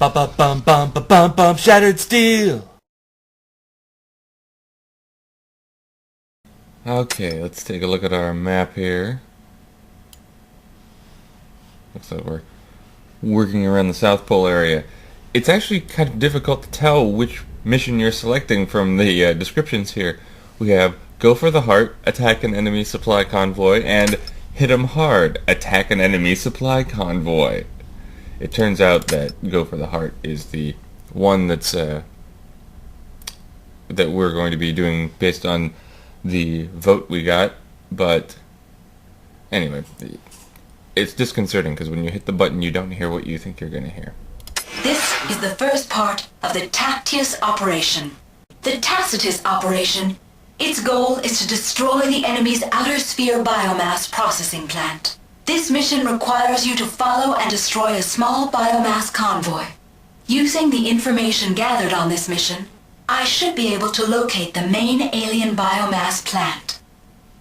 ba ba bum bum ba bum bum shattered steel. Okay, let's take a look at our map here. Looks like we're working around the South Pole area. It's actually kind of difficult to tell which mission you're selecting from the descriptions here. We have Go for the Heart, attack an enemy supply convoy, and Hit 'em Hard, attack an enemy supply convoy. It turns out that Go for the Heart is the one that we're going to be doing based on the vote we got, but anyway, it's disconcerting because when you hit the button you don't hear what you think you're going to hear. This is the first part of the Tactius operation. The Tacitus operation, its goal is to destroy the enemy's outer sphere biomass processing plant. This mission requires you to follow and destroy a small biomass convoy. Using the information gathered on this mission, I should be able to locate the main alien biomass plant.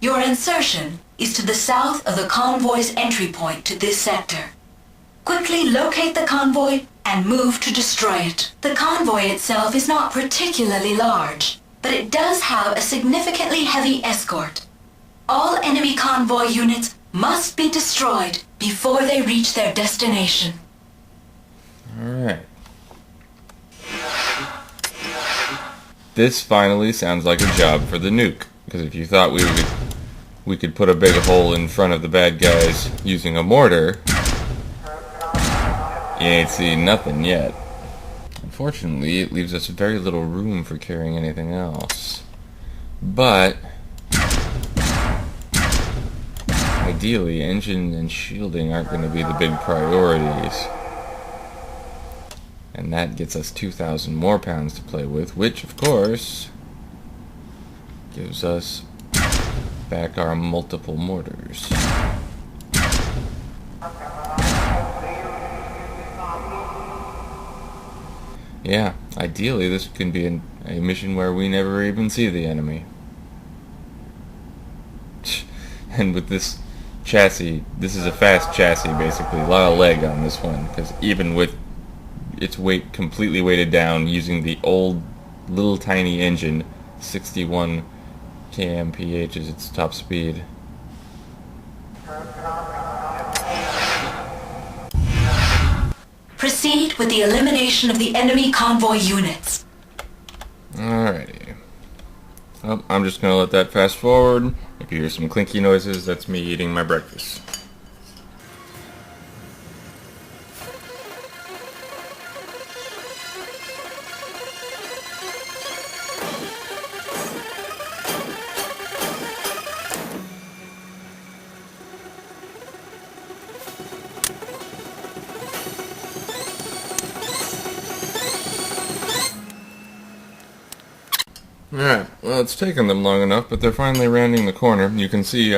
Your insertion is to the south of the convoy's entry point to this sector. Quickly locate the convoy and move to destroy it. The convoy itself is not particularly large, but it does have a significantly heavy escort. All enemy convoy units must be destroyed before they reach their destination. Alright. This finally sounds like a job for the nuke, because if you thought we could put a big hole in front of the bad guys using a mortar, you ain't seen nothing yet. Unfortunately, it leaves us very little room for carrying anything else. But ideally, engine and shielding aren't going to be the big priorities. And that gets us 2,000 more pounds to play with, which, of course, gives us back our multiple mortars. Yeah, ideally this can be a mission where we never even see the enemy. And with this chassis, this is a fast chassis basically, a lot of leg on this one, because even with its weight completely weighted down using the old little tiny engine, 61 kmph is its top speed. Proceed with the elimination of the enemy convoy units. Alrighty. Well, I'm just gonna let that fast forward. If you hear some clinky noises, that's me eating my breakfast. Alright, well, it's taken them long enough, but they're finally rounding the corner. You can see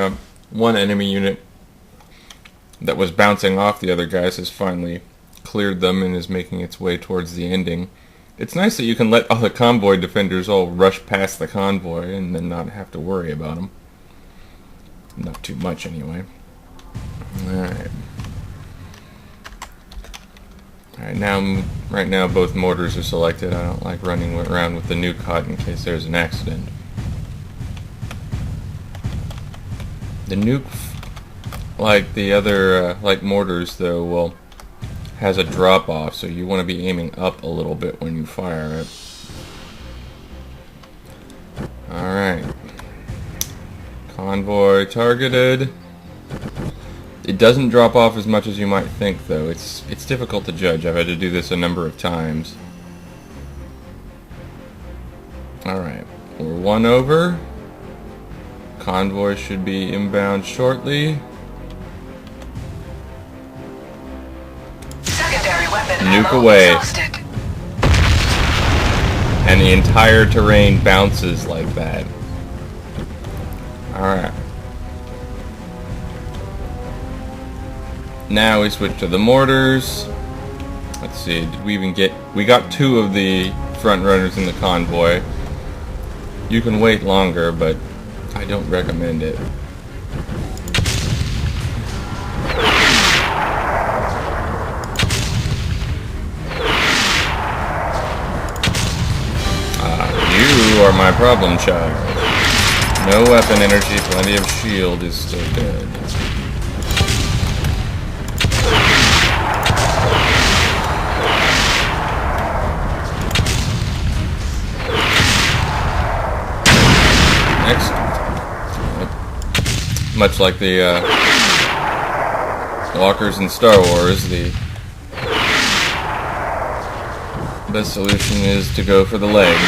one enemy unit that was bouncing off the other guys has finally cleared them and is making its way towards the ending. It's nice that you can let all the convoy defenders all rush past the convoy and then not have to worry about them. Not too much, anyway. Alright. Right now both mortars are selected. I don't like running around with the nuke hot in case there's an accident. The nuke, like the other, like mortars though, has a drop off, so you want to be aiming up a little bit when you fire it. Alright. Convoy targeted. It doesn't drop off as much as you might think, though. It's difficult to judge. I've had to do this a number of times. Alright, we're one over. Convoy should be inbound shortly. Secondary weapon Nuke ammo away. exhausted. And the entire terrain bounces like that. Alright. Now we switch to the mortars. Let's see, did we even get... We got 2 of the front runners in the convoy. You can wait longer, but I don't recommend it. my problem child. No weapon energy, plenty of shield is still dead. Excellent. Much like the walkers in Star Wars, the best solution is to go for the legs.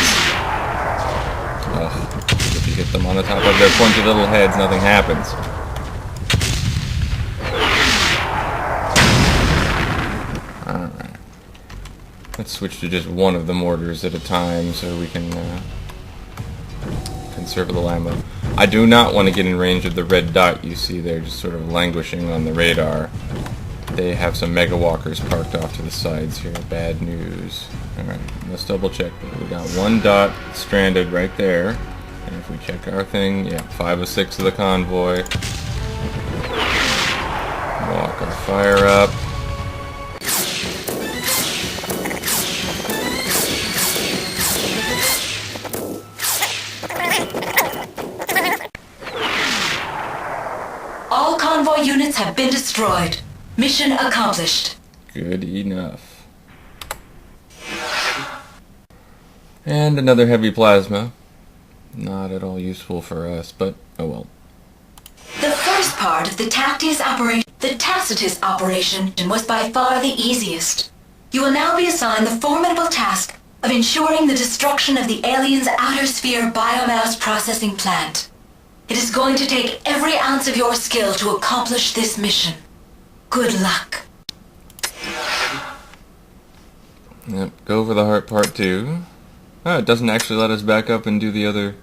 Ugh. If you hit them on the top of their pointy little heads, nothing happens. Alright. Let's switch to just one of the mortars at a time so we can conserve the ammo. I do not want to get in range of the red dot you see there, just sort of languishing on the radar. They have some mega walkers parked off to the sides here. Bad news. Alright, let's double check. We got one dot stranded right there. And if we check our thing, yeah, 5 of 6 of the convoy. Walk our fire up. All convoy units have been destroyed. Mission accomplished. Good enough. And another heavy plasma. Not at all useful for us, but oh well. The first part of the Tacitus operation was by far the easiest. You will now be assigned the formidable task of ensuring the destruction of the aliens' outer sphere biomass processing plant. It is going to take every ounce of your skill to accomplish this mission. Good luck. Yep, go for the heart part 2. Oh, it doesn't actually let us back up and do the other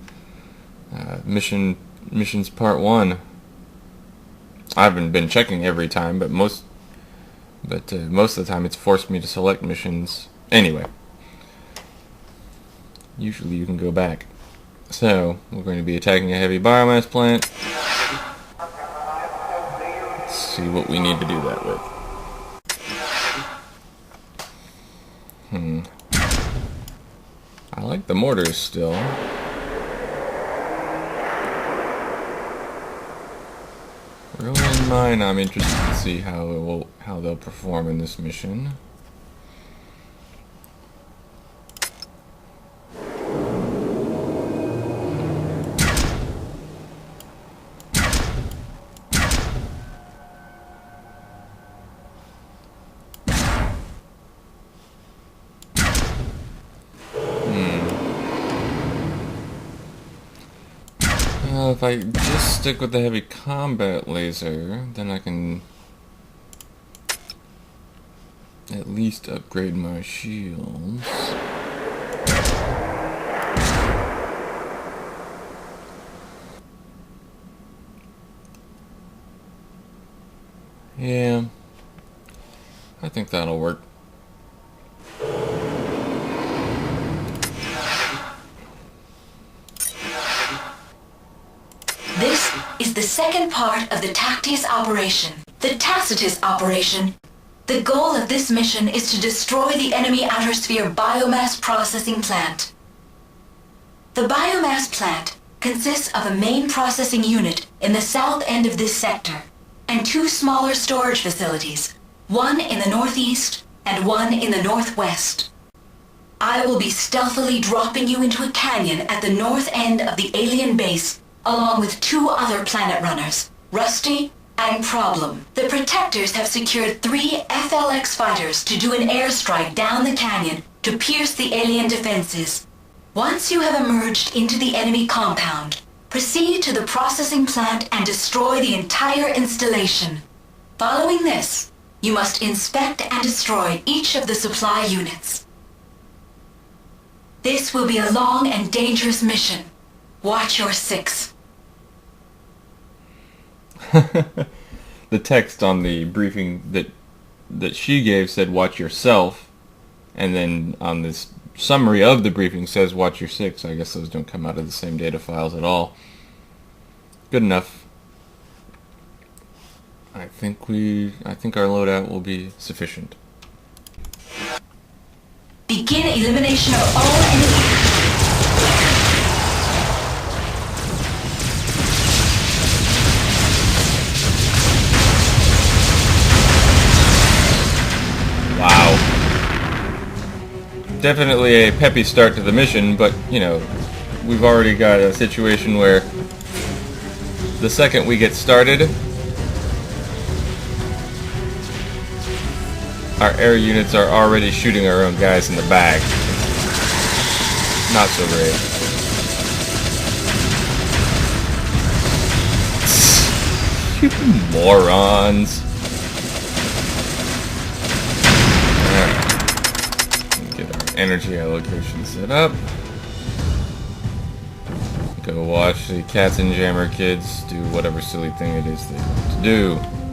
missions part 1. I haven't been checking every time, but most of the time it's forced me to select missions. Anyway, usually you can go back. So, we're going to be attacking a heavy biomass plant. Let's see what we need to do that with. I like the mortars still. Rolling mine, I'm interested to see how they'll perform in this mission. If I just stick with the heavy combat laser, then I can at least upgrade my shields. Yeah, I think that'll work. This is the second part of the Tacitus operation. The Tacitus operation. The goal of this mission is to destroy the enemy outer sphere biomass processing plant. The biomass plant consists of a main processing unit in the south end of this sector, and 2 smaller storage facilities, one in the northeast and one in the northwest. I will be stealthily dropping you into a canyon at the north end of the alien base, along with 2 other planet runners, Rusty and Problem. The Protectors have secured 3 FLX fighters to do an airstrike down the canyon to pierce the alien defenses. Once you have emerged into the enemy compound, proceed to the processing plant and destroy the entire installation. Following this, you must inspect and destroy each of the supply units. This will be a long and dangerous mission. Watch your 6. The text on the briefing that she gave said watch yourself, and then on this summary of the briefing says watch your 6. I guess those don't come out of the same data files at all. Good enough. I think our loadout will be sufficient. Begin elimination of all enemies. definitely a peppy start to the mission, but, you know, we've already got a situation where the second we get started, our air units are already shooting our own guys in the back. Not so great. You morons. Alright. Get our energy allocation set up. Go watch the Cats and Jammer kids do whatever silly thing it is they want to do.